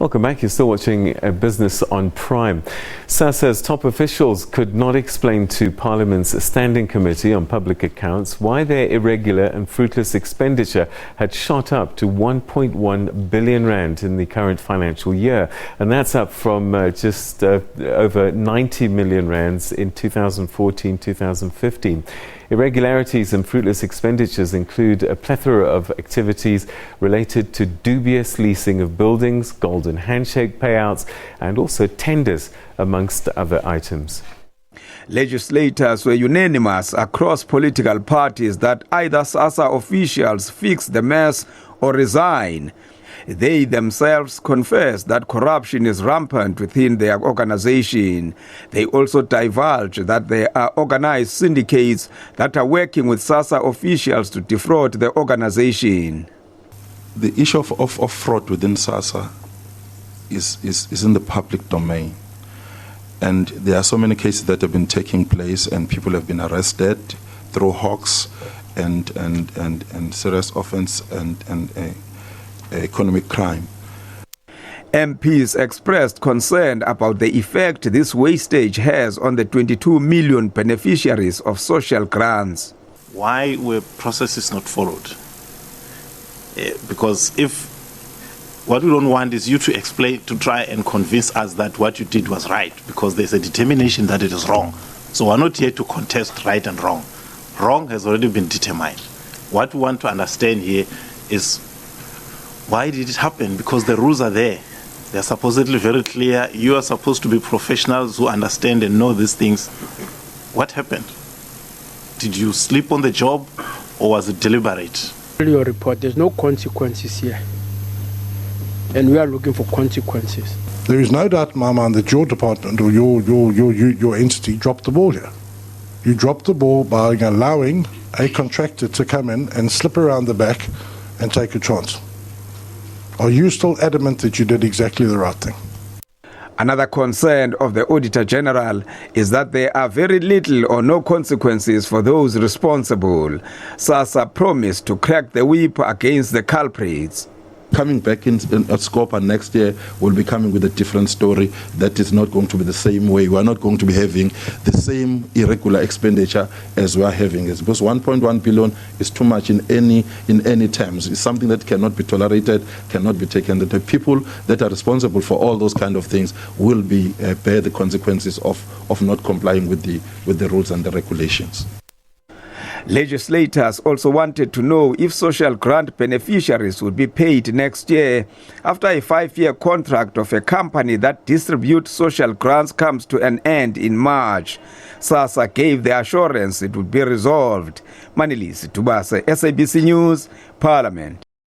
Welcome back. You're still watching Business on Prime. SASSA's top officials could not explain to Parliament's Standing Committee on Public Accounts why their irregular and fruitless expenditure had shot up to 1.1 billion rand in the current financial year. And that's up from just over 90 million rands in 2014-2015. Irregularities and fruitless expenditures include a plethora of activities related to dubious leasing of buildings, golden handshake payouts, and also tenders, amongst other items. Legislators were unanimous across political parties that either SASSA officials fix the mess or resign. They themselves confess that corruption is rampant within their organization. They also divulge that there are organized syndicates that are working with SASSA officials to defraud the organization. The issue of fraud within SASSA is in the public domain. And there are so many cases that have been taking place and people have been arrested through hawks and serious offense and economic crime. MPs expressed concern about the effect this wastage has on the 22 million beneficiaries of social grants. Why were processes not followed? Because if what we don't want is you to explain, to try and convince us that what you did was right, because there's a determination that it is wrong. So we're not here to contest right and wrong. Wrong has already been determined. What we want to understand here is why did it happen? Because the rules are there. They're supposedly very clear. You are supposed to be professionals who understand and know these things. What happened? Did you sleep on the job or was it deliberate? Your report, there's no consequences here. And we are looking for consequences. There is no doubt in my mind that your department or your entity dropped the ball here. You dropped the ball by allowing a contractor to come in and slip around the back and take a chance. Are you still adamant that you did exactly the right thing? Another concern of the Auditor General is that there are very little or no consequences for those responsible. SASSA promised to crack the whip against the culprits. Coming back in Scopa next year, we'll be coming with a different story that is not going to be the same way. We are not going to be having the same irregular expenditure as we are having. It's because 1.1 billion is too much in any terms. It's something that cannot be tolerated, cannot be taken. That the people that are responsible for all those kind of things will be bear the consequences of not complying with the rules and the regulations. Legislators also wanted to know if social grant beneficiaries would be paid next year after a 5-year contract of a company that distributes social grants comes to an end in March. SASSA gave the assurance it would be resolved. Manilisi Tubase, SABC News, Parliament.